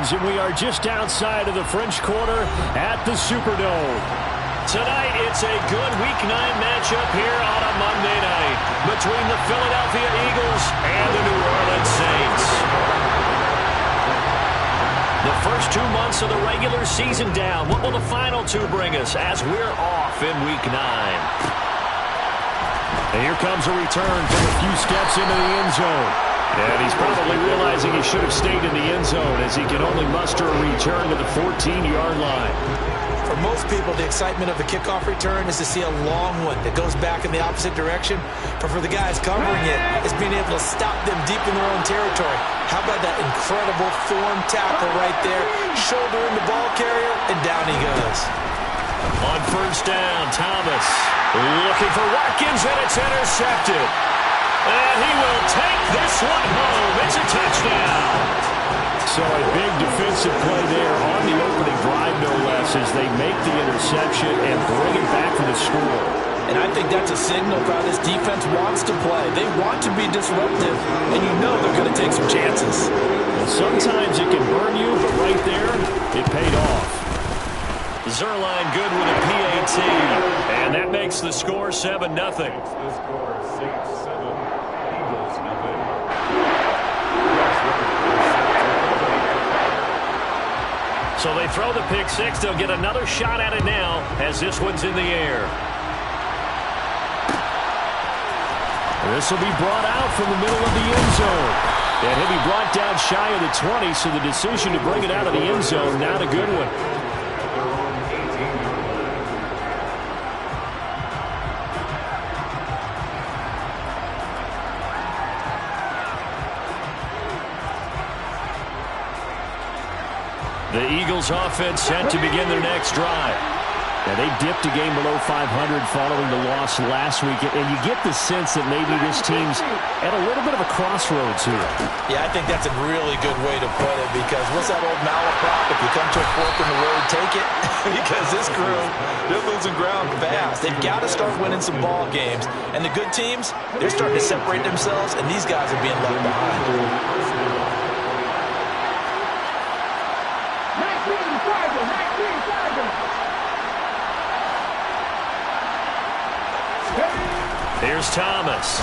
begins, and we are just outside of the French Quarter at the Superdome. Tonight, it's a good Week 9 matchup here on a Monday night between the Philadelphia Eagles and the New Orleans Saints. The first 2 months of the regular season down. What will the final 2 bring us as we're off in Week 9? And here comes a return from a few steps into the end zone. And he's probably realizing he should have stayed in the end zone as he can only muster a return to the 14-yard line. For most people, the excitement of the kickoff return is to see a long one that goes back in the opposite direction. But for the guys covering it, it's being able to stop them deep in their own territory. How about that incredible form tackle right there? Shoulder in the ball carrier, and down he goes. On first down, Thomas looking for Watkins, and it's intercepted. And he will take this one home. It's a touchdown. So a big defensive play there on the opening drive, no less, as they make the interception and bring it back for the score. And I think that's a signal of how this defense wants to play. They want to be disruptive, and you know they're going to take some chances. Well, sometimes it can burn you, but right there, it paid off. Zerline good with a PAT, and that makes the score 7-0. So they throw the pick six. They'll get another shot at it now as this one's in the air. This will be brought out from the middle of the end zone. And he'll be brought down shy of the 20, so the decision to bring it out of the end zone, not a good one. The Eagles offense set to begin their next drive. Now, they dipped a game below 500 following the loss last week, and you get the sense that maybe this team's at a little bit of a crossroads here. Yeah, I think that's a really good way to put it, because what's that old malaprop? If you come to a fork in the road, take it. Because this crew, they're losing ground fast. They've got to start winning some ball games. And the good teams, they're starting to separate themselves, and these guys are being left behind. Here's Thomas.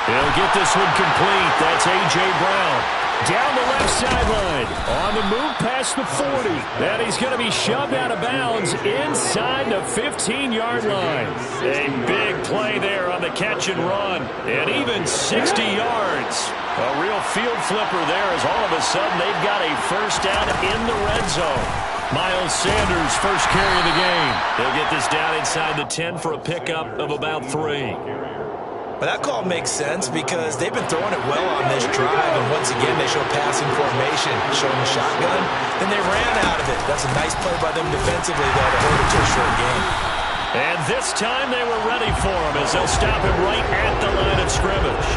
He'll get this one complete. That's A.J. Brown. Down the left sideline. On the move past the 40. And he's going to be shoved out of bounds inside the 15-yard line. A big play there on the catch and run. And even 60 yards. A real field flipper there as all of a sudden they've got a first down in the red zone. Miles Sanders, first carry of the game. He'll get this down inside the 10 for a pickup of about 3. But that call makes sense because they've been throwing it well on this drive, and once again they show passing formation, showing the shotgun. Then they ran out of it. That's a nice play by them defensively, though, to hold it to a short game. And this time they were ready for him as they'll stop him right at the line of scrimmage.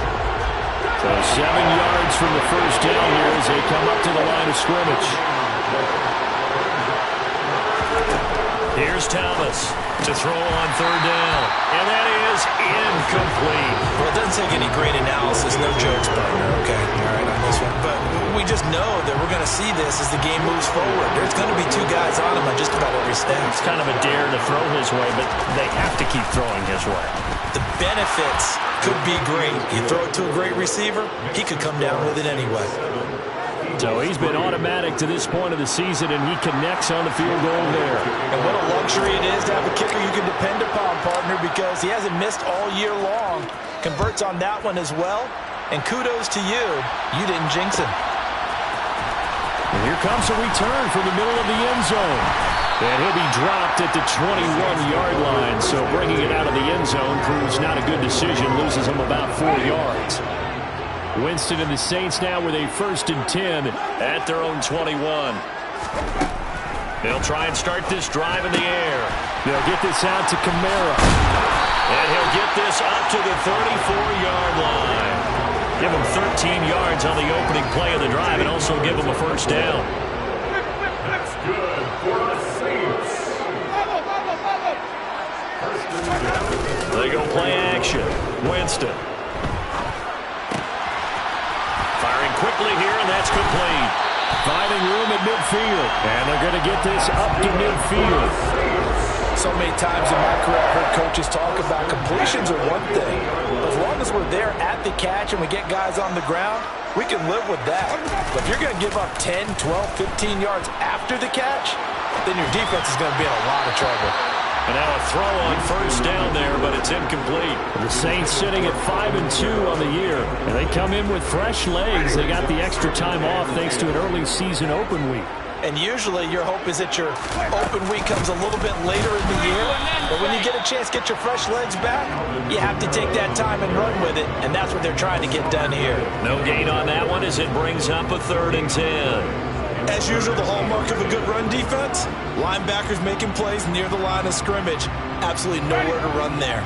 So 7 yards from the first down here as they come up to the line of scrimmage. Here's Thomas to throw on third down. And that is incomplete. Well, it doesn't take any great analysis. No jokes, partner, okay? All right, on this one. But we just know that we're going to see this as the game moves forward. There's going to be 2 guys on him on just about every snap. It's kind of a dare to throw his way, but they have to keep throwing his way. The benefits could be great. You throw it to a great receiver, he could come down with it anyway. So he's been automatic to this point of the season, and he connects on the field goal there. And what a luxury it is to have a kicker you can depend upon, partner, because he hasn't missed all year long. Converts on that one as well. And kudos to you. You didn't jinx him. And here comes a return from the middle of the end zone. And he'll be dropped at the 21-yard line. So bringing it out of the end zone proves not a good decision. Loses him about 4 yards. Winston and the Saints now with a 1st and 10 at their own 21. They'll try and start this drive in the air. They'll get this out to Kamara. And he'll get this up to the 34-yard line. Give him 13 yards on the opening play of the drive and also give him a first down. That's good for the Saints. They go play action. Winston. Firing quickly here, and that's complete. Finding room at midfield. And they're going to get this up to midfield. So many times in my career, I've heard coaches talk about completions are one thing. But as long as we're there at the catch and we get guys on the ground, we can live with that. But if you're going to give up 10, 12, 15 yards after the catch, then your defense is going to be in a lot of trouble. And now a throw on first down there, but it's incomplete. The Saints sitting at 5-2 on the year. And they come in with fresh legs. They got the extra time off thanks to an early season open week. And usually your hope is that your open week comes a little bit later in the year. But when you get a chance to get your fresh legs back, you have to take that time and run with it. And that's what they're trying to get done here. No gain on that one as it brings up a 3rd and 10. As usual, the hallmark of a good run defense, linebackers making plays near the line of scrimmage. Absolutely nowhere to run there.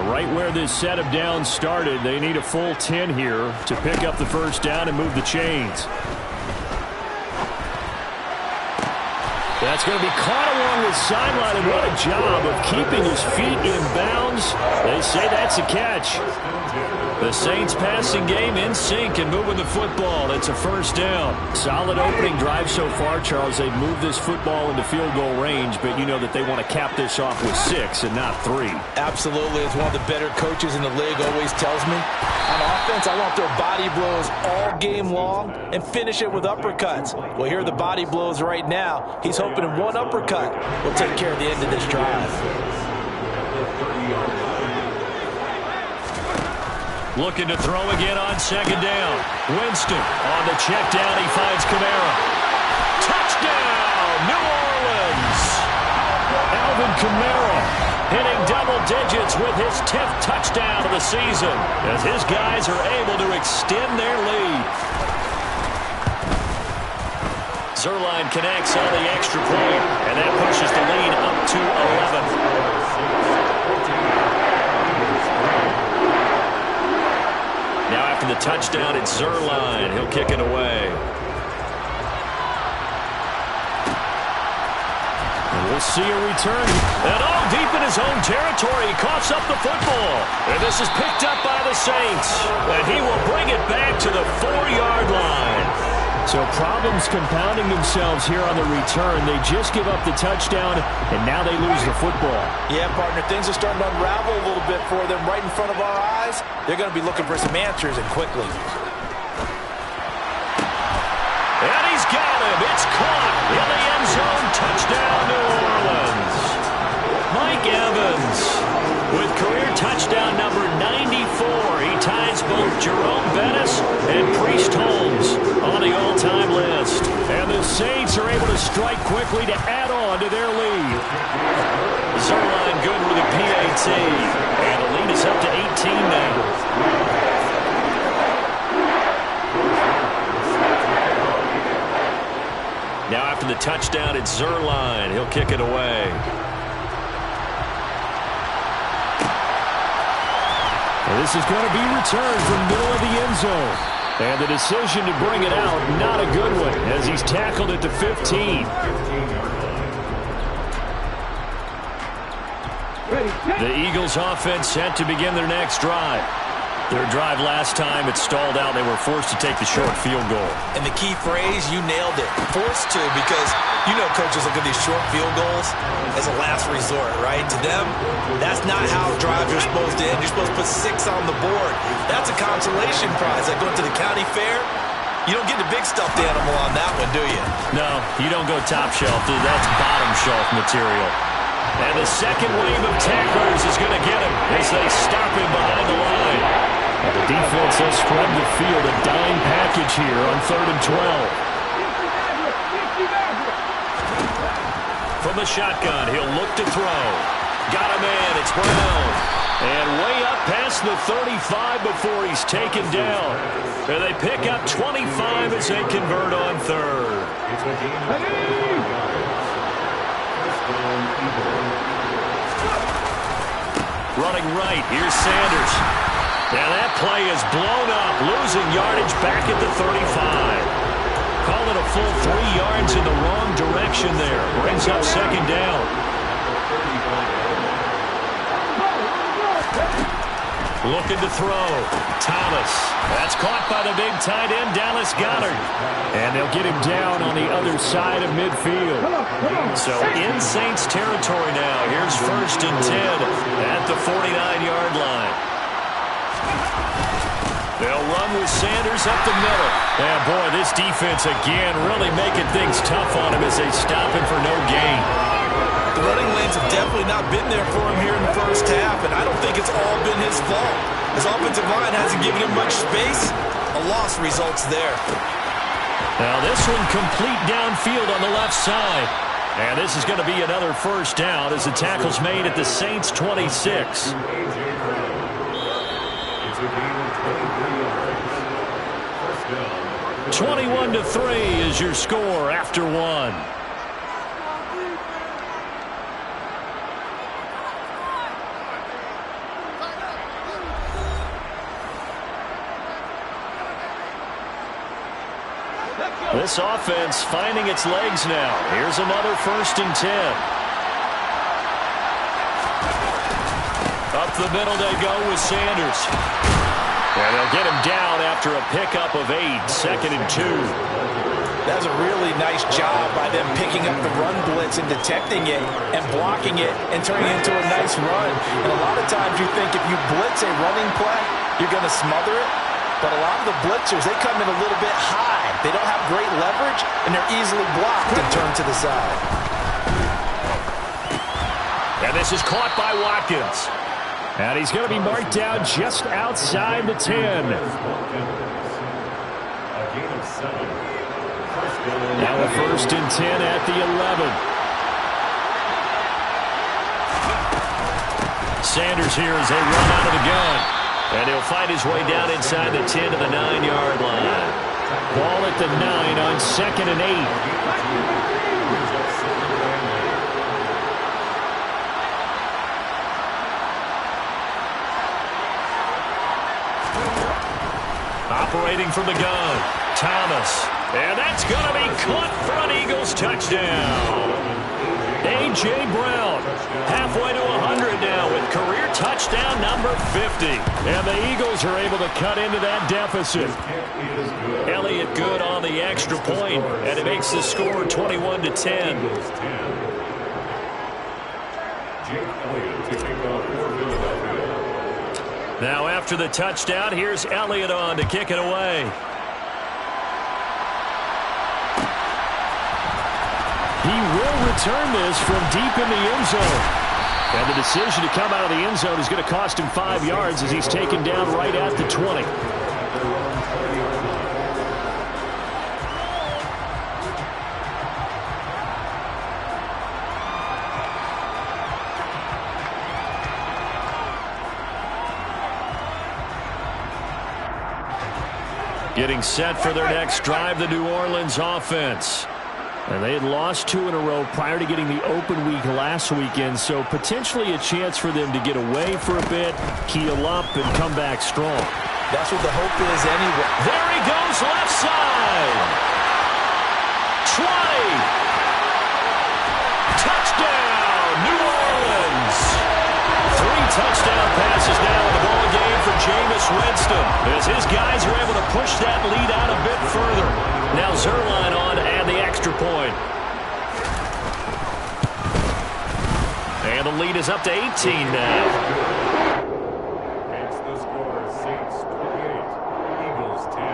Right where this set of downs started, they need a full 10 here to pick up the first down and move the chains. That's going to be caught along the sideline, and what a job of keeping his feet in bounds. They say that's a catch. The Saints passing game in sync and moving the football. That's a first down. Solid opening drive so far, Charles. They've moved this football into field goal range, but you know that they want to cap this off with 6 and not 3. Absolutely. As one of the better coaches in the league always tells me, on offense, I want their body blows all game long and finish it with uppercuts. Well, here are the body blows right now. He's hoping in one uppercut will take care of the end of this drive. Looking to throw again on second down. Winston on the check down. He finds Kamara. Touchdown, New Orleans. Alvin Kamara hitting double digits with his 10th touchdown of the season as his guys are able to extend their lead. Zerline connects on the extra point, and that pushes the lead up to 11. Now after the touchdown, it's Zerline. He'll kick it away. And we'll see a return. And deep in his own territory, he coughs up the football. And this is picked up by the Saints. And he will bring it back to the 4-yard line. So problems compounding themselves here on the return. They just give up the touchdown, and now they lose the football. Yeah, partner, things are starting to unravel a little bit for them right in front of our eyes. They're going to be looking for some answers, and quickly. And he's got him. It's caught in the end zone. Touchdown, New Orleans. Mike Evans with career touchdown number 94. He ties both Jerome Bettis and Priest Holmes on the all-time list. And the Saints are able to strike quickly to add on to their lead. Zerline good with a PAT. And the lead is up to 18 now. Now after the touchdown, it's Zerline. He'll kick it away. And this is going to be returned from the middle of the end zone. And the decision to bring it out, not a good one, as he's tackled it to 15. The Eagles offense set to begin their next drive. Their drive last time, it stalled out. They were forced to take the short field goal. And the key phrase, you nailed it. Forced to, because you know coaches look at these short field goals as a last resort, right? To them, that's not how drives are supposed to end. You're supposed to put 6 on the board. That's a consolation prize. Like going to the county fair, you don't get the big stuffed animal on that one, do you? No, you don't go top shelf, dude. That's bottom shelf material. And the second wave of tacklers is going to get him as they stop him behind the line. And the defense has spread the field, a dime package here on 3rd and 12. From the shotgun, he'll look to throw. Got a man, it's Brown. And way up past the 35 before he's taken down. And they pick up 25 as they convert on 3rd. Running right, here's Sanders. Now that play is blown up, losing yardage back at the 35. Call it a full 3 yards in the wrong direction there. Brings up second down. Looking to throw. Thomas. That's caught by the big tight end, Dallas Goedert. And they'll get him down on the other side of midfield. So in Saints territory now. Here's 1st and 10 at the 49-yard line. They'll run with Sanders up the middle. And boy, this defense again really making things tough on him as they stop him for no gain. The running lanes have definitely not been there for him here in the first half, and I don't think it's all been his fault. His offensive line hasn't given him much space. A loss results there. Now this one complete downfield on the left side. And this is going to be another 1st down as the tackle's made at the Saints' 26. 21-3 is your score after 1. This offense finding its legs now. Here's another 1st and 10. Up the middle they go with Sanders. And they'll get him down after a pickup of 8, 2nd and 2. That's a really nice job by them picking up the run blitz and detecting it and blocking it and turning it into a nice run. And a lot of times you think if you blitz a running play, you're going to smother it. But a lot of the blitzers, they come in a little bit high. They don't have great leverage, and they're easily blocked and turned to the side. And this is caught by Watkins. And he's going to be marked down just outside the 10. Now a 1st and 10 at the 11. Sanders here as they run out of the gun. And he'll find his way down inside the 10 to the 9-yard line. Ball at the 9 on 2nd and 8. Operating from the gun, Thomas. And that's going to be caught for an Eagles touchdown. A.J. Brown halfway to 100 now with career touchdown number 50. And the Eagles are able to cut into that deficit. Elliott good on the extra point, and it makes the score 21-10. Now after the touchdown, here's Elliott on to kick it away. He will return this from deep in the end zone. And the decision to come out of the end zone is going to cost him 5 yards as he's taken down right at the 20. Getting set for their next drive, the New Orleans offense. And they had lost 2 in a row prior to getting the open week last weekend, so potentially a chance for them to get away for a bit, keel up, and come back strong. That's what the hope is anyway. There he goes, left side. 20. Touchdown, New Orleans. 3 touchdown passes now in the ball game for Jameis Winston, as his guys are able to push that lead out a bit further. Now Zerline on and the extra point. And the lead is up to 18 now. It's the score, Saints 28, Eagles 10.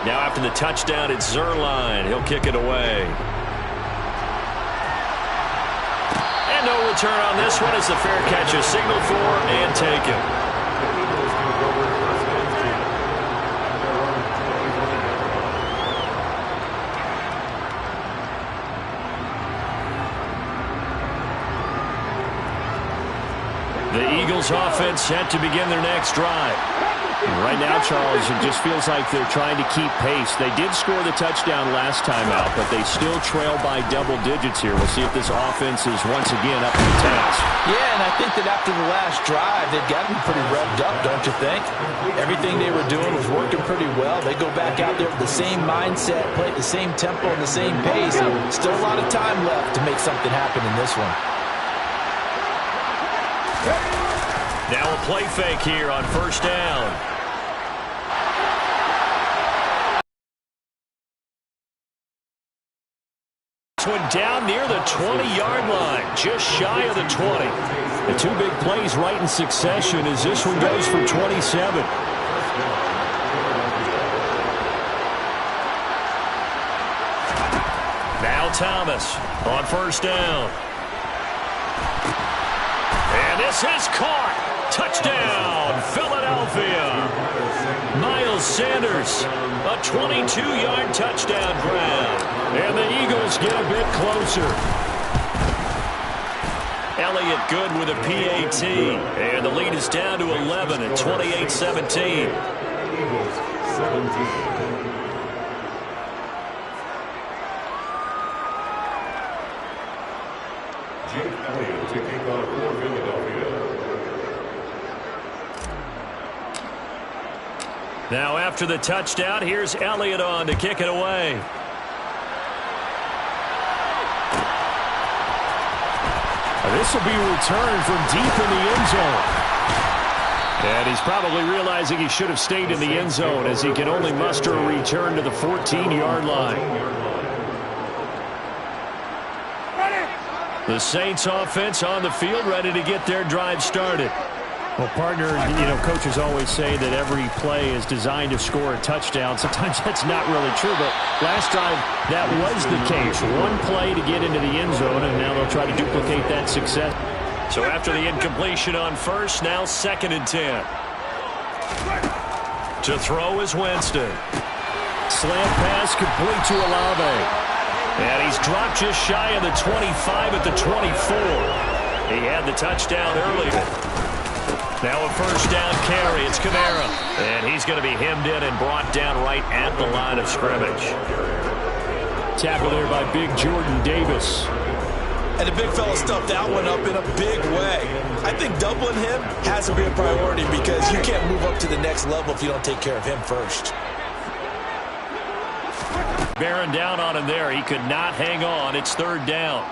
Now after the touchdown, it's Zerline. He'll kick it away. And no return on this one as the fair catch is signaled for and taken. The Eagles offense set to begin their next drive. Right now, Charles, it just feels like they're trying to keep pace. They did score the touchdown last time out, but they still trail by double digits here. We'll see if this offense is once again up to the task. Yeah, and I think that after the last drive, they've gotten pretty revved up, don't you think? Everything they were doing was working pretty well. They go back out there with the same mindset, play at the same tempo and the same pace. And still a lot of time left to make something happen in this one. Now a play fake here on first down. One down near the 20-yard line, just shy of the 20. The two big plays right in succession as this one goes for 27. Now Thomas on first down. And this is caught. Touchdown, Philadelphia. Miles Sanders, a 22-yard touchdown grab. And the Eagles get a bit closer. Elliott good with a PAT. And the lead is down to 11 at 28-17. Eagles 17. Elliott to kick off for Philadelphia. Now after the touchdown, here's Elliott on to kick it away. This will be returned from deep in the end zone. And he's probably realizing he should have stayed in the end zone as he can only muster a return to the 14-yard line. The Saints offense on the field ready to get their drive started. Well, partner, coaches always say that every play is designed to score a touchdown. Sometimes that's not really true, but last time that was the case. One play to get into the end zone, and now they'll try to duplicate that success. So after the incompletion on first, now 2nd and 10. To throw is Winston. Slant pass complete to Olave. And he's dropped just shy of the 25 at the 24. He had the touchdown earlier. Now a first down carry. It's Kamara. And he's going to be hemmed in and brought down right at the line of scrimmage. Tackle there by big Jordan Davis. And the big fella stuffed that one up in a big way. I think doubling him has to be a priority because you can't move up to the next level if you don't take care of him first. Bearing down on him there. He could not hang on. It's 3rd down.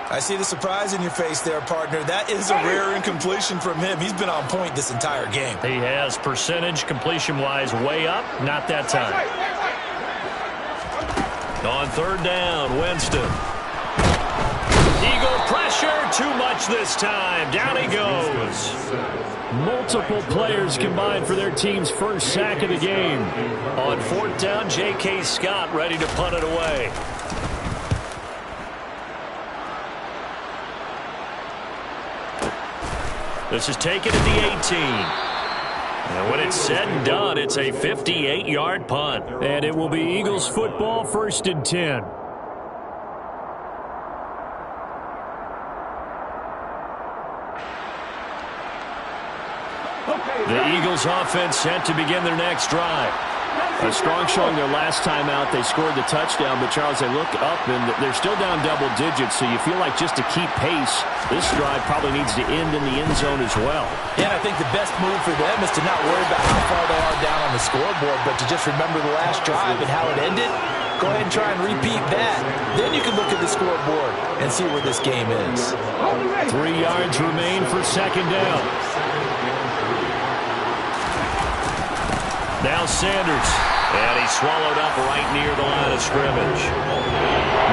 I see the surprise in your face there, partner. That is a rare incompletion from him. He's been on point this entire game. He has percentage completion-wise way up. Not that time. On 3rd down, Winston. Eagle pressure. Too much this time. Down he goes. Multiple players combined for their team's first sack of the game. On 4th down, J.K. Scott ready to punt it away. This is taken at the 18. And when it's said and done, it's a 58-yard punt. And it will be Eagles football, 1st and 10. The Eagles offense set to begin their next drive. A strong showing their last time out. They scored the touchdown, but Charles, they look up and they're still down double digits, so you feel like just to keep pace, this drive probably needs to end in the end zone as well. Yeah, and I think the best move for them is to not worry about how far they are down on the scoreboard, but to just remember the last drive and how it ended. Go ahead and try and repeat that. Then you can look at the scoreboard and see where this game is. 3 yards remain for 2nd down. Now Sanders. And he's swallowed up right near the line of scrimmage.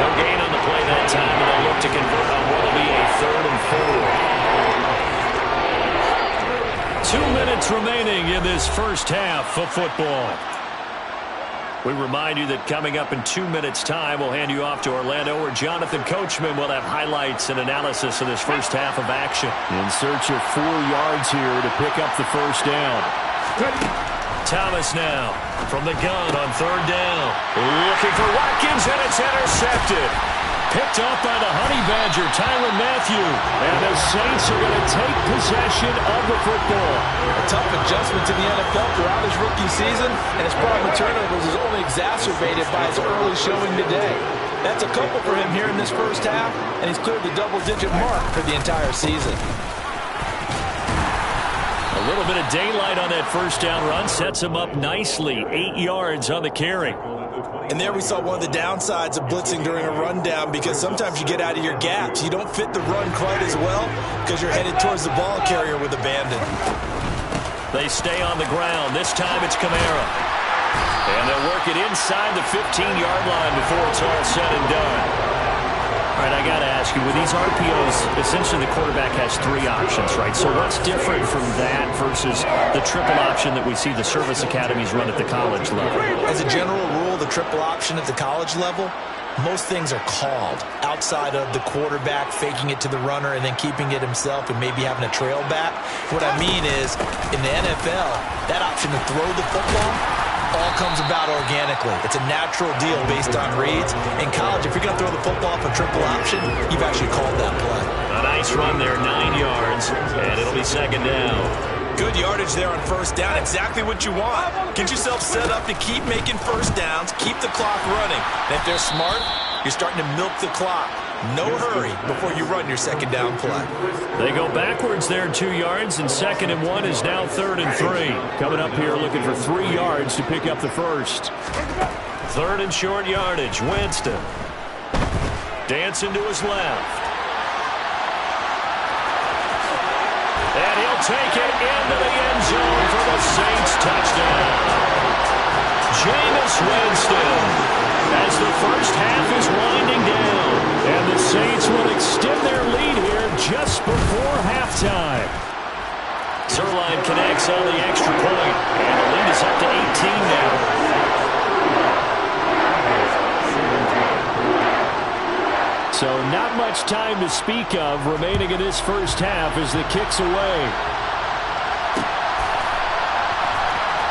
No gain on the play that time, and they'll look to convert on what will be a 3rd and 4. 2 minutes remaining in this first half of football. We remind you that coming up in 2 minutes' time, we'll hand you off to Orlando, where Jonathan Coachman will have highlights and analysis of this first half of action. In search of 4 yards here to pick up the first down. Thomas now from the gun on 3rd down. Looking for Watkins, and it's intercepted. Picked off by the Honey Badger, Tyrann Mathieu. And the Saints are going to take possession of the football. A tough adjustment to the NFL throughout his rookie season, and his problem with turnovers is only exacerbated by his early showing today. That's a couple for him here in this first half, and he's cleared the double-digit mark for the entire season. A little bit of daylight on that first down run sets him up nicely. 8 yards on the carry. And there we saw one of the downsides of blitzing during a rundown, because sometimes you get out of your gaps. You don't fit the run quite as well because you're headed towards the ball carrier with abandon. They stay on the ground. This time it's Kamara. And they'll work it inside the 15-yard line before it's all said and done. All right, I got to ask you, with these RPOs, essentially the quarterback has 3 options, right? So what's different from that versus the triple option that we see the service academies run at the college level? As a general rule, the triple option at the college level, most things are called outside of the quarterback faking it to the runner and then keeping it himself and maybe having a trail back. What I mean is, in the NFL, that option to throw the football all comes about organically. It's a natural deal based on reads. In college, if you're going to throw the football for triple option, you've actually called that play. A nice run there, 9 yards, and it'll be second down. Good yardage there on first down. Exactly what you want. Get yourself set up to keep making first downs, keep the clock running. And if they're smart, you're starting to milk the clock. No hurry before you run your second down play. They go backwards there 2 yards, and 2nd and 1 is now 3rd and 3. Coming up here looking for 3 yards to pick up the first. 3rd and short yardage. Winston. Dancing to his left. And he'll take it into the end zone for the Saints touchdown. Jameis Winston, as the first half is winding down. And the Saints will extend their lead here just before halftime. Zerline connects on the extra point, and the lead is up to 18 now. So not much time to speak of remaining in this first half as the kick's away.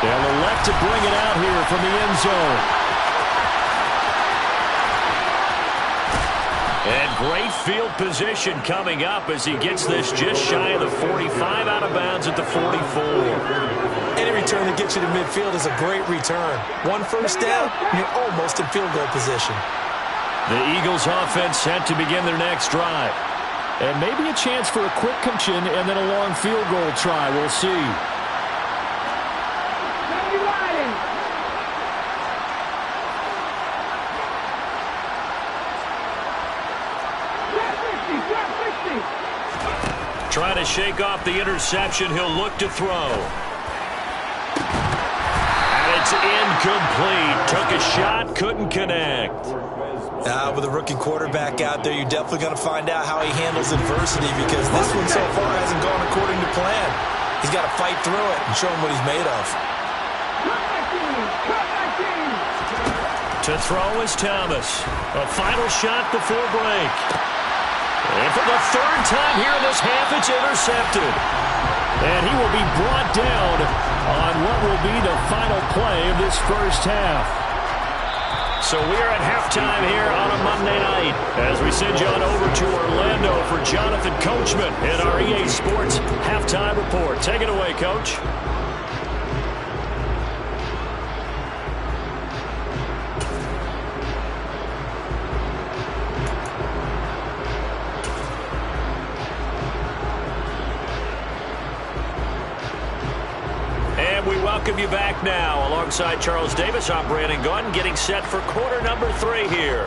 They'll elect to bring it out here from the end zone. And great field position coming up as he gets this just shy of the 45, out of bounds at the 44. Any return that gets you to midfield is a great return. One first down, you're almost in field goal position. The Eagles offense set to begin their next drive. And maybe a chance for a quick completion and then a long field goal try. We'll see. Trying to shake off the interception. He'll look to throw. And it's incomplete. Took a shot, couldn't connect. With a rookie quarterback out there, you're definitely going to find out how he handles adversity, because this one so far hasn't gone according to plan. He's got to fight through it and show him what he's made of. To throw is Thomas. A final shot before break. And for the 3rd time here in this half, it's intercepted. And he will be brought down on what will be the final play of this first half. So we are at halftime here on a Monday night as we send you on over to Orlando for Jonathan Coachman in our EA Sports Halftime Report. Take it away, Coach. We welcome you back now. Alongside Charles Davis, I'm Brandon Gunn, getting set for quarter number 3 here.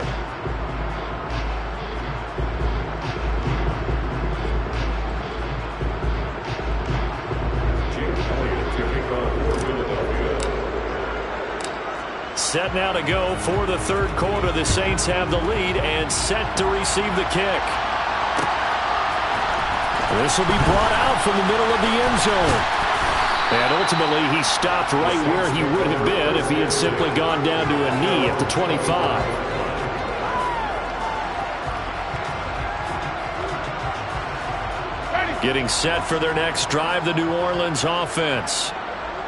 Set now to go for the 3rd quarter. The Saints have the lead and set to receive the kick. This will be brought out from the middle of the end zone. And ultimately, he stopped right where he would have been if he had simply gone down to a knee at the 25. Getting set for their next drive, the New Orleans offense.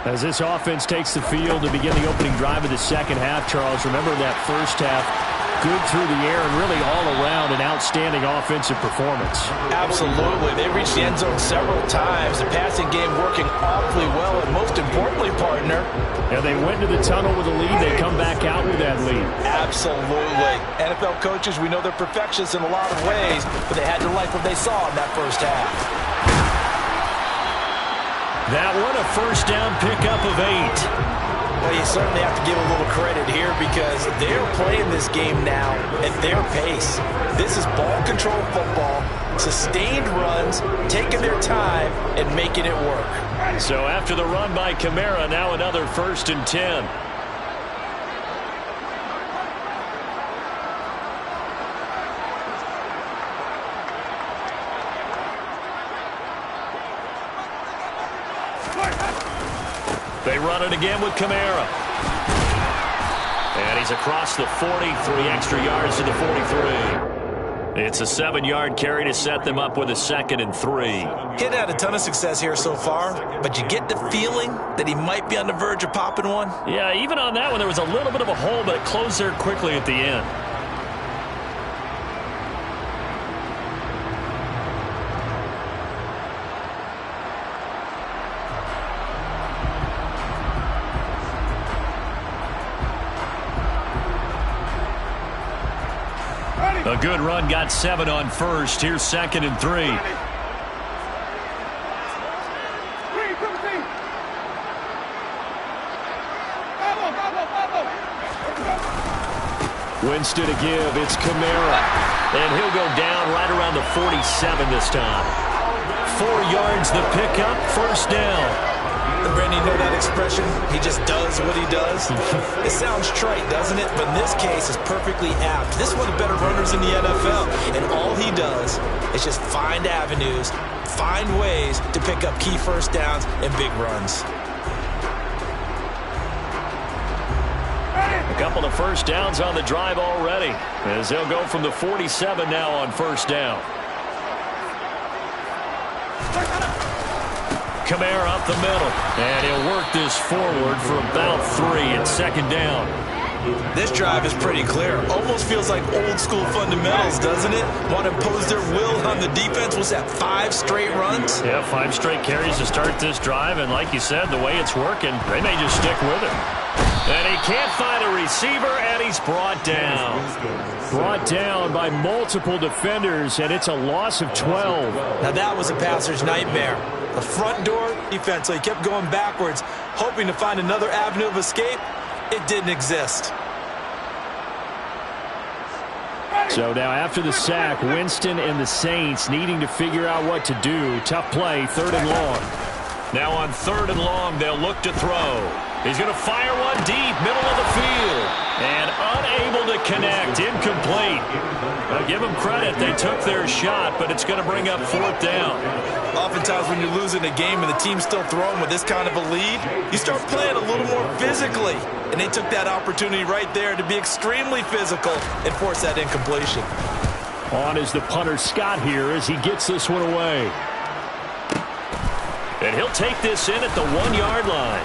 As this offense takes the field to begin the opening drive of the second half, Charles, remember that first half, good through the air and really all around an outstanding offensive performance. Absolutely. They reached the end zone several times. The passing game working awfully well, and most importantly, partner. And they went to the tunnel with a lead. They come back out with that lead. Absolutely. NFL coaches, we know they're perfectionists in a lot of ways, but they had to like what they saw in that first half. That one a first down pickup of 8. Well, you certainly have to give a little credit here because they're playing this game now at their pace. This is ball control football, sustained runs, taking their time, and making it work. So after the run by Kamara, now another 1st and 10. They run it again with Kamara. And he's across the 40, 3 extra yards to the 43. It's a 7-yard carry to set them up with a 2nd and 3. He's had a ton of success here so far, but you get the feeling that he might be on the verge of popping one. Yeah, even on that one, there was a little bit of a hole, but it closed there quickly at the end. A good run, got 7 on first. Here's 2nd and 3. Winston to give. It's Kamara. And he'll go down right around the 47 this time. 4 yards the pickup, first down. Brandon, you know that expression? He just does what he does. It sounds trite, doesn't it? But in this case, it's perfectly apt. This is one of the better runners in the NFL. And all he does is just find avenues, find ways to pick up key first downs and big runs. A couple of first downs on the drive already, as they'll go from the 47 now on first down. Kamara up the middle, and he'll work this forward for about 3 and 2nd down. This drive is pretty clear. Almost feels like old school fundamentals, doesn't it? Want to impose their will on the defense. Was that 5 straight runs? Yeah, 5 straight carries to start this drive, and like you said, the way it's working, they may just stick with it. And he can't find a receiver, and he's brought down. Brought down by multiple defenders, and it's a loss of 12. Now that was a passer's nightmare. The front door defense, so he kept going backwards, hoping to find another avenue of escape. It didn't exist. So now after the sack, Winston and the Saints needing to figure out what to do. Tough play, 3rd and long. Now on 3rd and long, they'll look to throw. He's going to fire one deep, middle of the field. And unable to connect, incomplete. I'll give them credit, they took their shot, but it's going to bring up 4th down. Oftentimes when you're losing a game and the team's still throwing with this kind of a lead, you start playing a little more physically. And they took that opportunity right there to be extremely physical and force that incompletion. On is the punter Scott here as he gets this one away. And he'll take this in at the 1-yard line.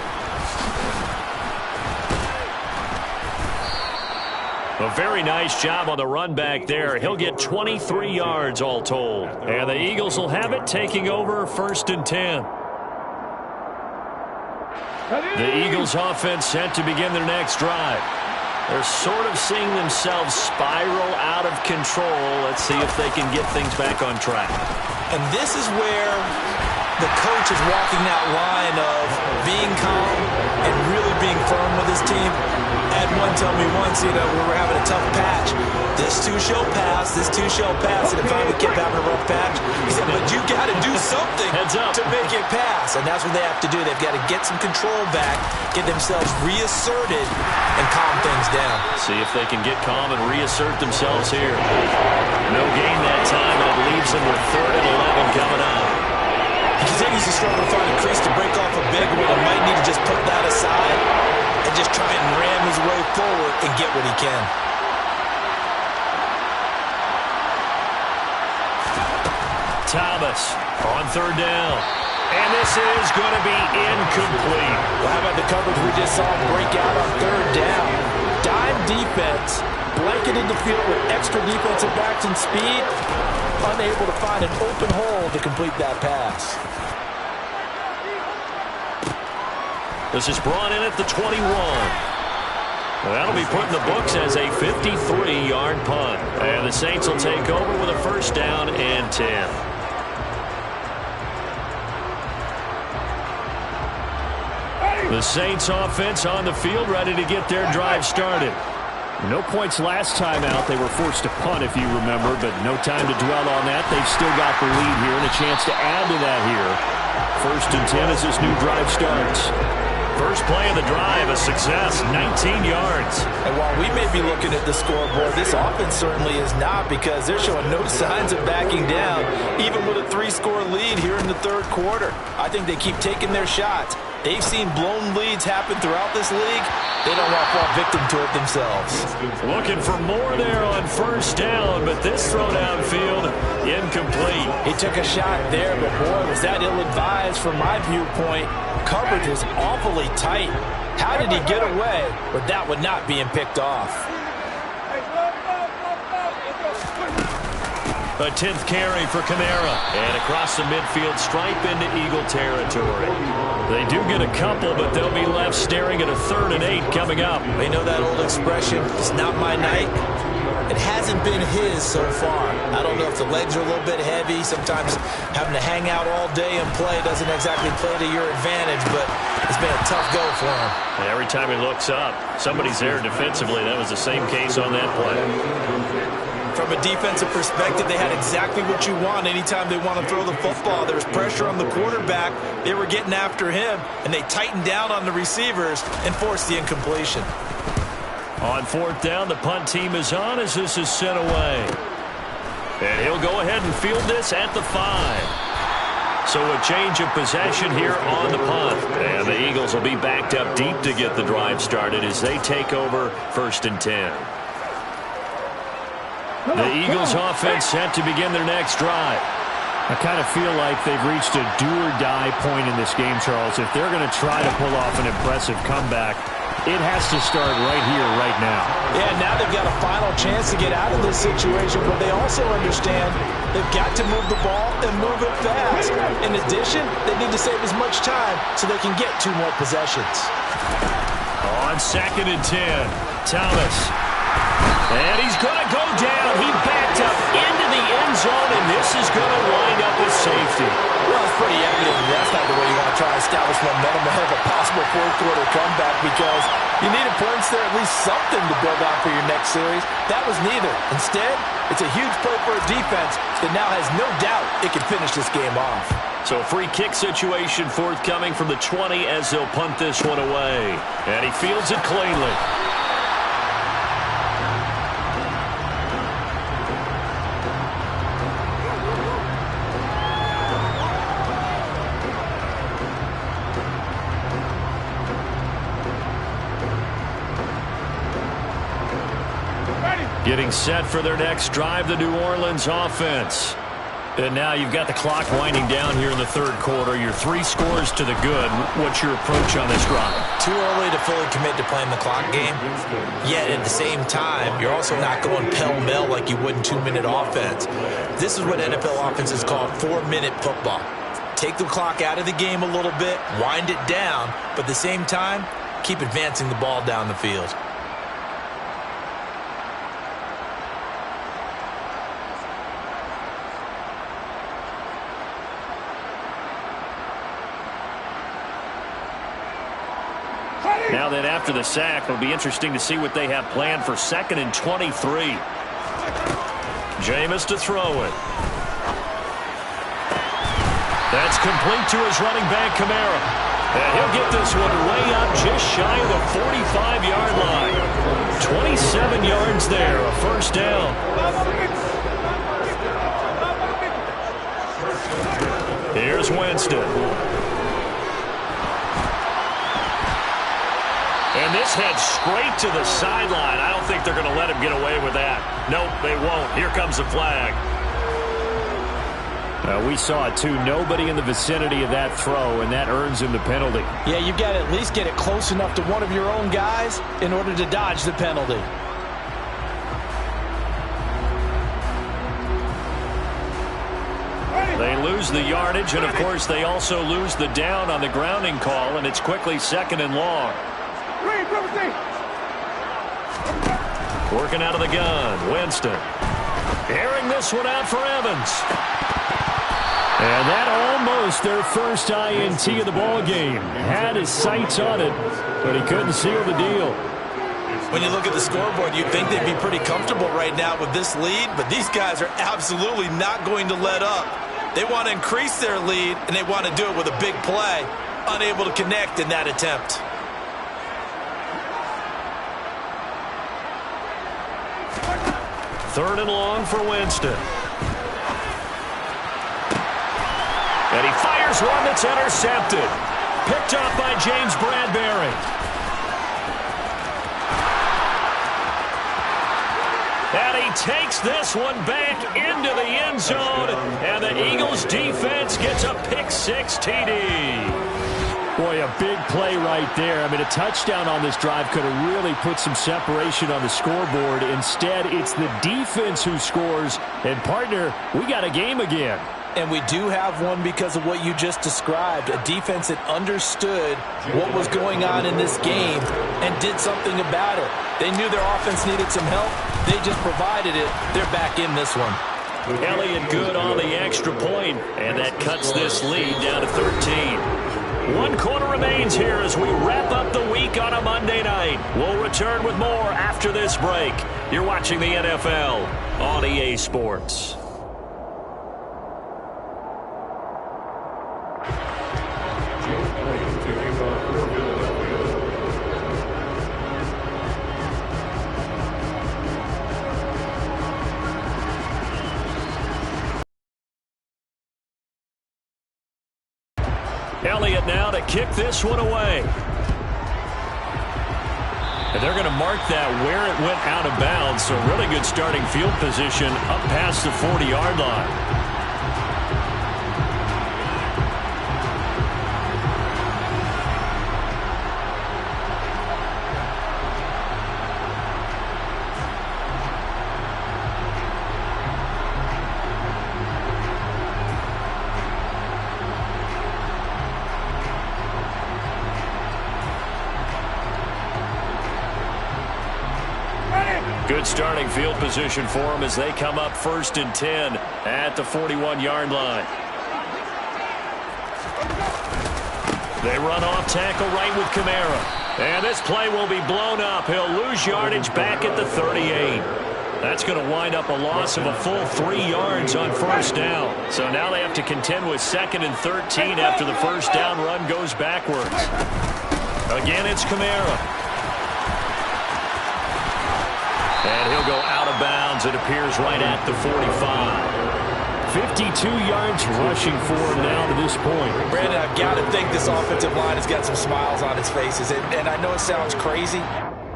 A very nice job on the run back there. He'll get 23 yards all told. And the Eagles will have it, taking over 1st and 10. The Eagles offense set to begin their next drive. They're sort of seeing themselves spiral out of control. Let's see if they can get things back on track. And this is where the coach is walking that line of being calm and really being firm with his team. Had one tell me once, we were having a tough patch. This too shall pass, this too shall pass. And if I kept having a rough patch, he said, but you got to do something to make it pass. And that's what they have to do. They've got to get some control back, get themselves reasserted, and calm things down. See if they can get calm and reassert themselves here. No gain that time, and it leaves them with 3rd and 11 coming up. He continues to struggle to find a crease to break off a big one. He might need to just put that aside and just try and ram his way forward and get what he can. Thomas on 3rd down. And this is going to be incomplete. Well, how about the coverage we just saw break out on 3rd down? Dime defense blanketed the field with extra defensive backs and speed, unable to find an open hole to complete that pass. This is brought in at the 21. That'll be put in the books as a 53-yard punt. And the Saints will take over with a first down and 10. The Saints offense on the field, ready to get their drive started. No points last time out. They were forced to punt, if you remember, but no time to dwell on that. They've still got the lead here and a chance to add to that here. First and 10 as this new drive starts. First play of the drive, a success, 19 yards. And while we may be looking at the scoreboard, this offense certainly is not, because they're showing no signs of backing down, even with a 3-score lead here in the third quarter. I think they keep taking their shots. They've seen blown leads happen throughout this league. They don't want to fall victim to it themselves. Looking for more there on first down, but this throw downfield, incomplete. He took a shot there, but boy, was that ill-advised from my viewpoint. Coverage was awfully tight. How did he get away with that one not being picked off? A 10th carry for Kamara. And across the midfield stripe into Eagle territory. They do get a couple, but they'll be left staring at a 3rd and 8 coming up. They know that old expression, it's not my night. It hasn't been his so far. I don't know if the legs are a little bit heavy. Sometimes having to hang out all day and play doesn't exactly play to your advantage, but it's been a tough go for him. And every time he looks up, somebody's there defensively. That was the same case on that play. From a defensive perspective, they had exactly what you want anytime they want to throw the football. There was pressure on the quarterback. They were getting after him, and they tightened down on the receivers and forced the incompletion. On 4th down, the punt team is on as this is sent away. And he'll go ahead and field this at the 5. So a change of possession here on the punt. And the Eagles will be backed up deep to get the drive started as they take over 1st and 10. The Eagles offense set to begin their next drive. I kind of feel like they've reached a do-or-die point in this game, Charles. If they're going to try to pull off an impressive comeback, it has to start right here, right now. Yeah, now they've got a final chance to get out of this situation, but they also understand they've got to move the ball and move it fast. In addition, they need to save as much time so they can get 2 more possessions. On 2nd and 10, Thomas. And he's going to go down. He backed up into the end zone, and this is going to wind up with safety. Well, it's pretty evident that's not the way you want to try to establish momentum ahead of a possible fourth-quarter comeback, because you needed points there, at least something to build on for your next series. That was neither. Instead, it's a huge play for a defense that now has no doubt it can finish this game off. So a free kick situation forthcoming from the 20 as they'll punt this one away. And he fields it cleanly. Getting set for their next drive, the New Orleans offense. And now you've got the clock winding down here in the third quarter. You're 3 scores to the good. What's your approach on this drive? Too early to fully commit to playing the clock game. Yet at the same time, you're also not going pell-mell like you would in 2-minute offense. This is what NFL offenses call 4-minute football. Take the clock out of the game a little bit, wind it down, but at the same time, keep advancing the ball down the field. Now then, after the sack, it'll be interesting to see what they have planned for 2nd and 23. Jameis to throw it. That's complete to his running back, Kamara. And he'll get this one way up just shy of the 45-yard line. 27 yards there, a first down. Here's Winston. And this heads straight to the sideline. I don't think they're going to let him get away with that. Nope, they won't. Here comes the flag. We saw it, too. Nobody in the vicinity of that throw, and that earns him the penalty. Yeah, you've got to at least get it close enough to one of your own guys in order to dodge the penalty. They lose the yardage, and, of course, they also lose the down on the grounding call, and it's quickly 2nd and long. Working out of the gun, Winston. Airing this one out for Evans. And that almost their first INT of the ball game. Had his sights on it, but he couldn't seal the deal. When you look at the scoreboard, you'd think they'd be pretty comfortable right now with this lead, but these guys are absolutely not going to let up. They want to increase their lead, and they want to do it with a big play. Unable to connect in that attempt. Third and long for Winston. And he fires one that's intercepted. Picked off by James Bradbury. And he takes this one back into the end zone. And the Eagles defense gets a pick-6 TD. Boy, a big play right there. I mean, a touchdown on this drive could have really put some separation on the scoreboard. Instead, it's the defense who scores. And, partner, we got a game again. And we do have one because of what you just described, a defense that understood what was going on in this game and did something about it. They knew their offense needed some help. They just provided it. They're back in this one. Elliott good on the extra point, and that cuts this lead down to 13. 1 quarter remains here as we wrap up the week on a Monday night. We'll return with more after this break. You're watching the NFL on EA Sports. Elliott now to kick this one away. And they're going to mark that where it went out of bounds. So really good starting field position up past the 40-yard line. Good starting field position for them as they come up 1st and 10 at the 41-yard line. They run off tackle right with Kamara. And this play will be blown up. He'll lose yardage back at the 38. That's going to wind up a loss of a full 3 yards on 1st down. So now they have to contend with 2nd and 13 after the 1st down run goes backwards. Again, it's Kamara. And he'll go out of bounds, it appears, right at the 45. 52 yards rushing for him now to this point. Brandon, I've got to think this offensive line has got some smiles on its faces. And I know it sounds crazy,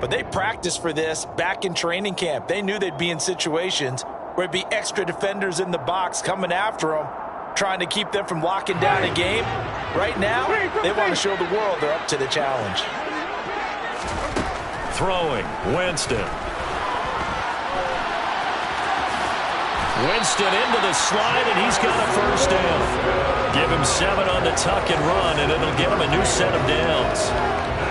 but they practiced for this back in training camp. They knew they'd be in situations where it'd be extra defenders in the box coming after them, trying to keep them from locking down a game. Right now, they want to show the world they're up to the challenge. Throwing, Winston. Winston into the slide, and he's got a 1st down. Give him 7 on the tuck and run, and it'll get him a new set of downs.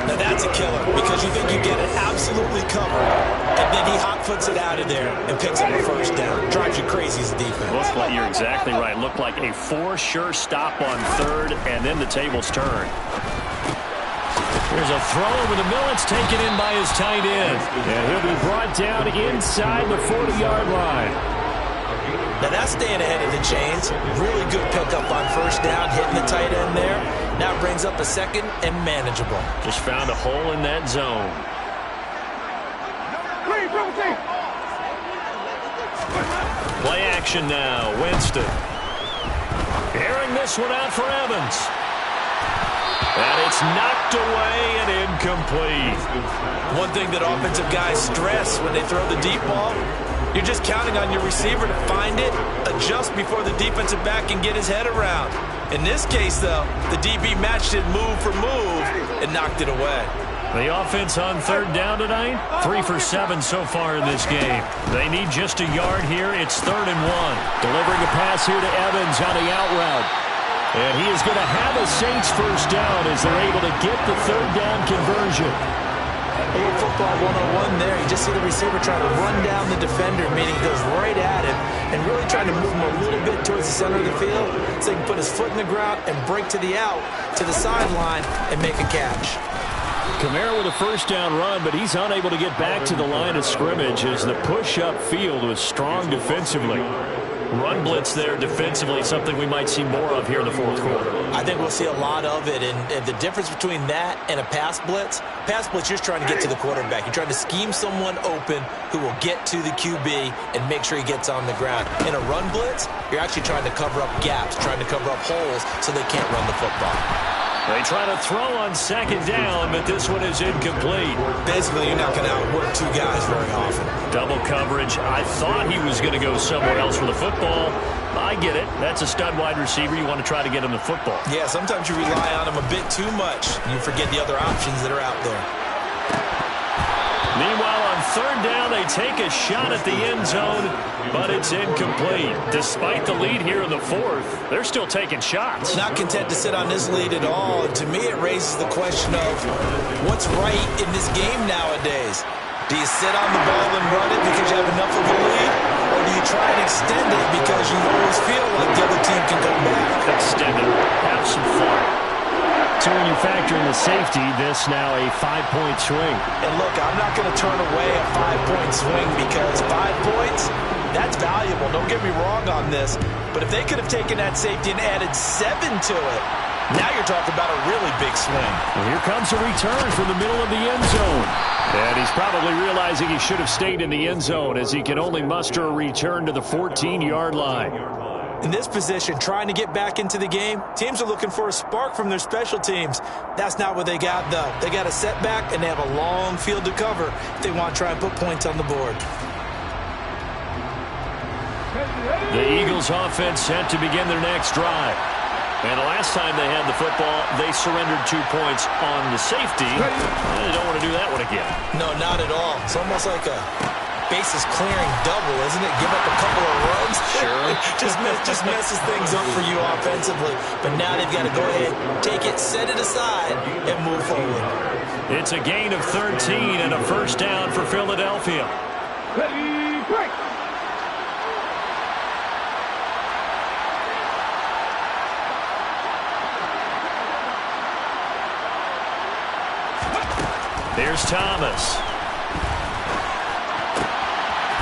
Now that's a killer because you think you get it absolutely covered, and then he hot-foots it out of there and picks up a 1st down. Drives you crazy as a defense. Like you're exactly right. Looked like a 4 sure stop on 3rd, and then the tables turn. There's a throw over the middle. It's taken in by his tight end. And he'll be brought down inside the 40-yard line. Now that's staying ahead of the chains. Really good pickup on 1st down, hitting the tight end there. Now brings up a 2nd and manageable. Just found a hole in that zone. Play action now. Winston. Airing this one out for Evans. And it's knocked away and incomplete. One thing that offensive guys stress when they throw the deep ball, you're just counting on your receiver to find it, adjust before the defensive back can get his head around. In this case, though, the DB matched it move for move and knocked it away. The offense on third down tonight, 3 for 7 so far in this game. They need just a yard here. It's 3rd and 1. Delivering a pass here to Evans on the out route. And he is going to have a Saints first down as they're able to get the third down conversion. A little football 101 there. You just see the receiver trying to run down the defender, meaning he goes right at him and really trying to move him a little bit towards the center of the field so he can put his foot in the ground and break to the out, to the sideline, and make a catch. Kamara with a first down run, but he's unable to get back to the line of scrimmage as the push-up field was strong defensively. Run blitz there defensively, something we might see more of here in the fourth quarter. I think we'll see a lot of it, and the difference between that and a pass blitz, you're just trying to get to the quarterback. You're trying to scheme someone open who will get to the QB and make sure he gets on the ground. In a run blitz, you're actually trying to cover up gaps, trying to cover up holes so they can't run the football. They try to throw on second down, but this one is incomplete. Basically, you're not going to outwork two guys very often. Double coverage. I thought he was going to go somewhere else for the football. I get it. That's a stud wide receiver. You want to try to get him the football. Yeah, sometimes you rely on him a bit too much. You forget the other options that are out there. Meanwhile, on third down, they take a shot at the end zone, but it's incomplete. Despite the lead here in the fourth, they're still taking shots. Not content to sit on this lead at all. To me, it raises the question of what's right in this game nowadays. Do you sit on the ball and run it because you have enough of a lead? Or do you try and extend it because you always feel like the other team can come back? Extend it. Have some fun. So when you factor in the safety, this now a 5-point swing. And look, I'm not going to turn away a 5-point swing because 5 points, that's valuable. Don't get me wrong on this. But if they could have taken that safety and added 7 to it, now you're talking about a really big swing. Well, here comes a return from the middle of the end zone. And he's probably realizing he should have stayed in the end zone as he can only muster a return to the 14-yard line. In this position, trying to get back into the game, teams are looking for a spark from their special teams. That's not what they got, though. They got a setback, and they have a long field to cover if they want to try and put points on the board. The Eagles offense set to begin their next drive. And the last time they had the football, they surrendered 2 points on the safety. They don't want to do that one again. No, not at all. It's almost like a bases clearing double, isn't it? Give up a couple of runs. Sure. just messes things up for you offensively. But now they've got to go ahead, take it, set it aside, and move forward. It's a gain of 13 and a first down for Philadelphia. Ready, break. Here's Thomas.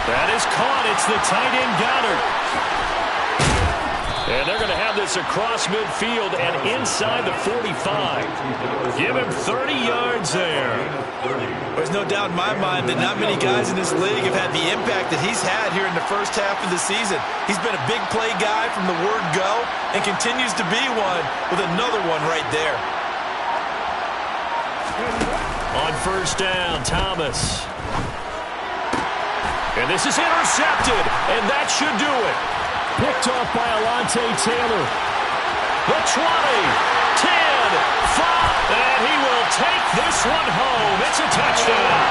That is caught. It's the tight end Goddard. And they're going to have this across midfield and inside the 45. Give him 30 yards there. There's no doubt in my mind that not many guys in this league have had the impact that he's had here in the first half of the season. He's been a big play guy from the word go and continues to be one with another one right there. On first down, Thomas. And this is intercepted, and that should do it. Picked off by Alontae Taylor. The 20, 10, 5, and he will take this one home. It's a touchdown.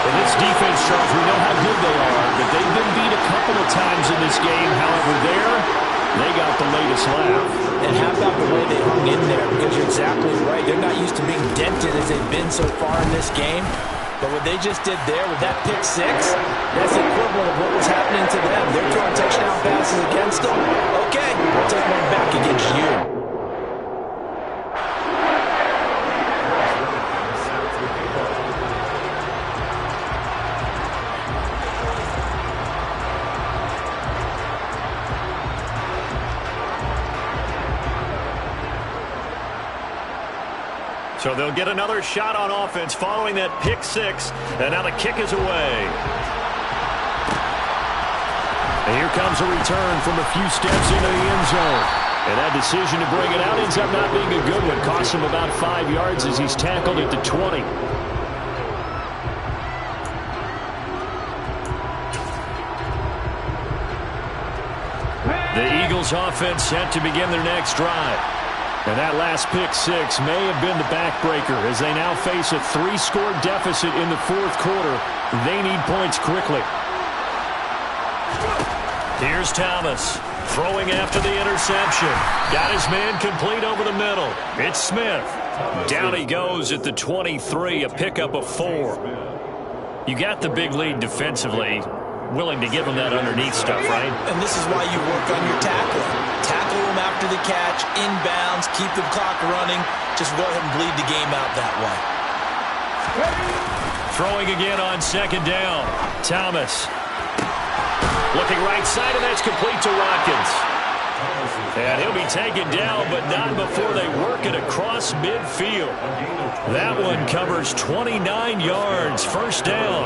And this defense, Charles, we know how good they are, but they've been beat a couple of times in this game. However, they got the latest laugh. And how about the way they hung in there? Because you're exactly right. They're not used to being dented as they've been so far in this game. But what they just did there with that pick six, that's the equivalent of what was happening to them. They're throwing touchdown passes against them. Okay, we'll take one back against you. So they'll get another shot on offense following that pick six. And now the kick is away. And here comes a return from a few steps into the end zone. And that decision to bring it out ends up not being a good one. Costs him about 5 yards as he's tackled at the 20. The Eagles offense set to begin their next drive. And that last pick six may have been the backbreaker as they now face a 3-score deficit in the fourth quarter. They need points quickly. Here's Thomas throwing after the interception. Got his man complete over the middle. It's Smith. Down he goes at the 23, a pickup of 4. You got the big lead defensively. Willing to give him that underneath stuff, right? And this is why you work on your tackling. Tackle him after the catch, inbounds, keep the clock running. Just go ahead and bleed the game out that way. Throwing again on second down. Thomas. Looking right side, and that's complete to Watkins. And he'll be taken down, but not before they work it across midfield. That one covers 29 yards, first down.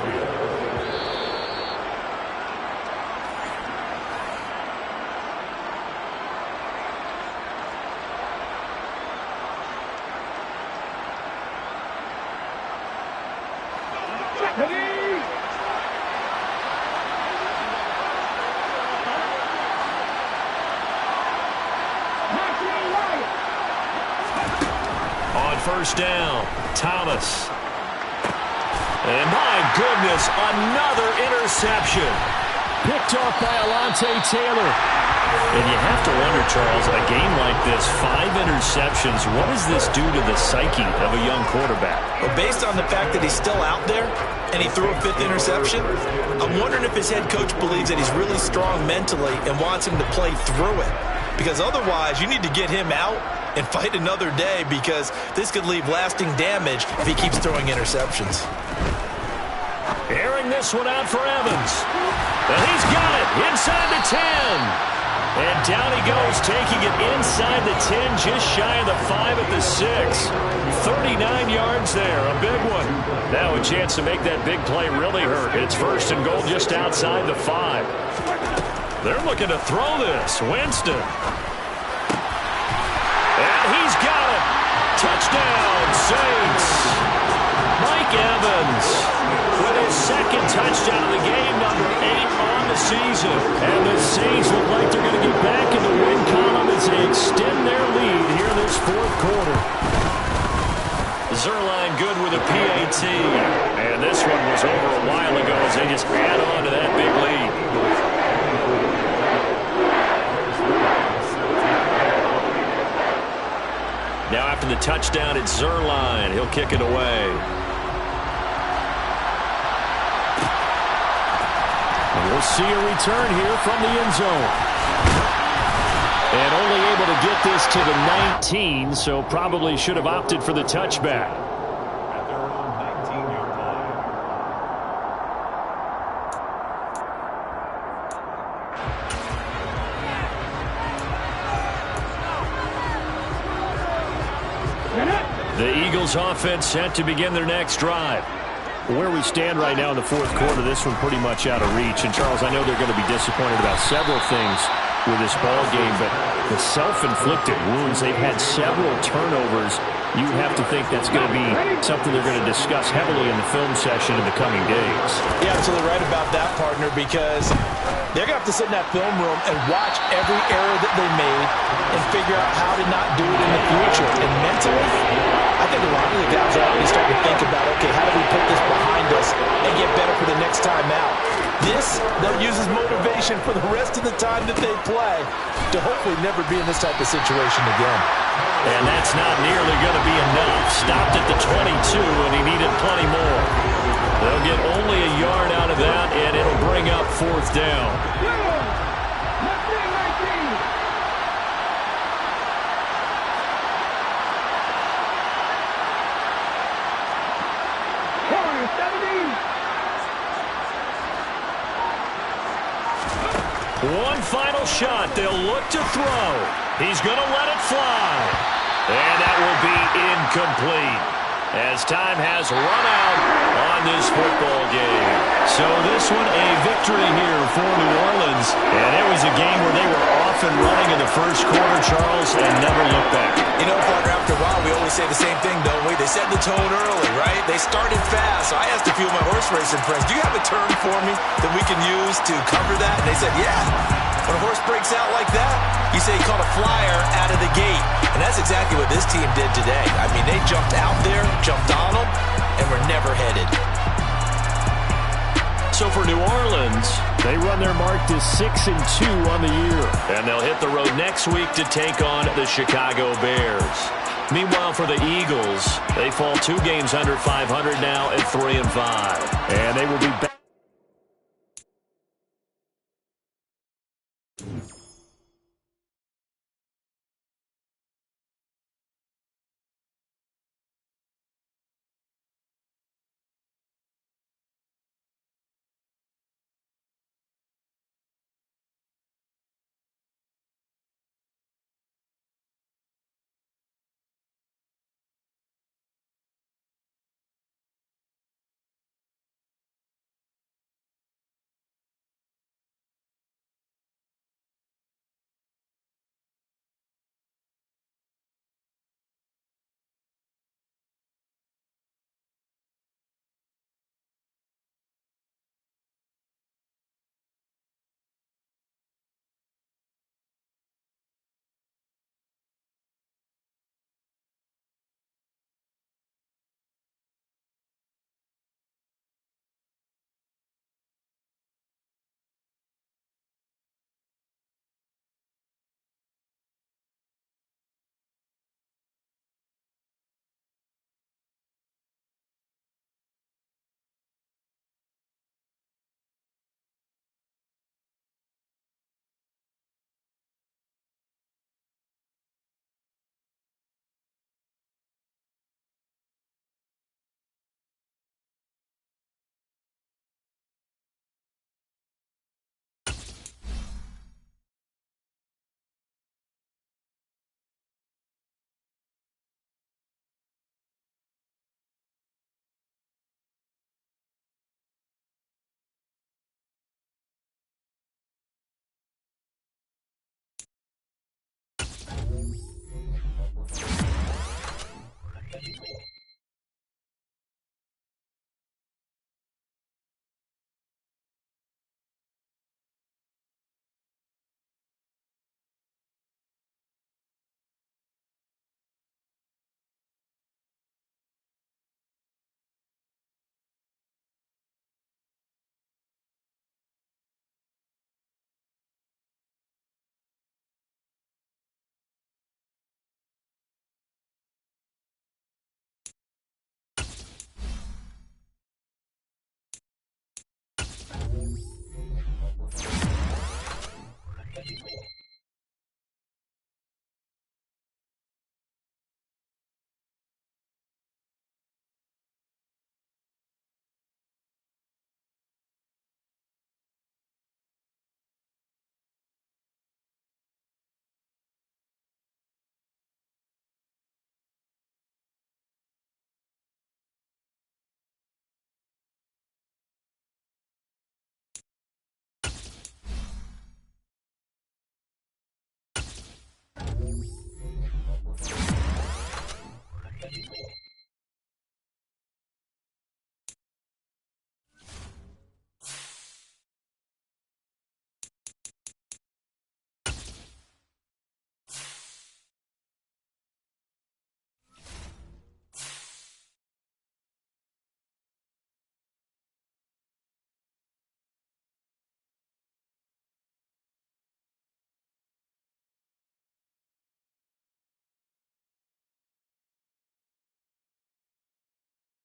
First down, Thomas. And my goodness, another interception. Picked off by Alontae Taylor. And you have to wonder, Charles, in a game like this, 5 interceptions, what does this do to the psyche of a young quarterback? Well, based on the fact that he's still out there and he threw a 5th interception, I'm wondering if his head coach believes that he's really strong mentally and wants him to play through it. Because otherwise, you need to get him out and fight another day, because this could leave lasting damage if he keeps throwing interceptions. Airing this one out for Evans. And he's got it inside the 10. And down he goes, taking it inside the 10, just shy of the 5 at the 6. 39 yards there, a big one. Now a chance to make that big play really hurt. It's first and goal just outside the 5. They're looking to throw this. Winston. And he's got it. Touchdown, Saints. Mike Evans with his second touchdown of the game, number 8 on the season. And the Saints look like they're going to get back in the win column as they extend their lead here in this fourth quarter. Zerline good with a PAT. And this one was over a while ago as they just add on to that big lead. Now after the touchdown, it's Zerline. He'll kick it away. And we'll see a return here from the end zone. And only able to get this to the 19, so probably should have opted for the touchback. At their own 19-yard line. The Eagles offense set to begin their next drive. Where we stand right now in the fourth quarter, this one pretty much out of reach. And, Charles, I know they're going to be disappointed about several things with this ball game, but the self-inflicted wounds, they've had several turnovers. You have to think that's going to be something they're going to discuss heavily in the film session in the coming days. Yeah, absolutely right about that, partner, because they're going to have to sit in that film room and watch every error that they made and figure out how to not do it in the future. And mentally, I think a lot of the guys are already starting to think about, okay, how do we put this behind us and get better for the next time out? This, they'll use as motivation for the rest of the time that they play to hopefully never be in this type of situation again. And that's not nearly going to be enough. Stopped at the 22, and he needed plenty more. They'll get only a yard out of that, and it'll bring up fourth down. One final shot. They'll look to throw. He's going to let it fly. And that will be incomplete as time has run out on this football game. So this one a victory here for New Orleans. And it was a game where they were off and running in the first quarter, Charles, and never looked back. You know, partner, after a while, we always say the same thing, don't we? They set the tone early, right? They started fast. So I asked a few of my horse racing friends, do you have a term for me that we can use to cover that? And they said, yeah. When a horse breaks out like that, you say he caught a flyer out of the gate. And that's exactly what this team did today. I mean, they jumped out there, jumped on them, and were never headed. So for New Orleans, they run their mark to 6-2 on the year. And they'll hit the road next week to take on the Chicago Bears. Meanwhile, for the Eagles, they fall 2 games under 500 now at 3-5. And they will be back.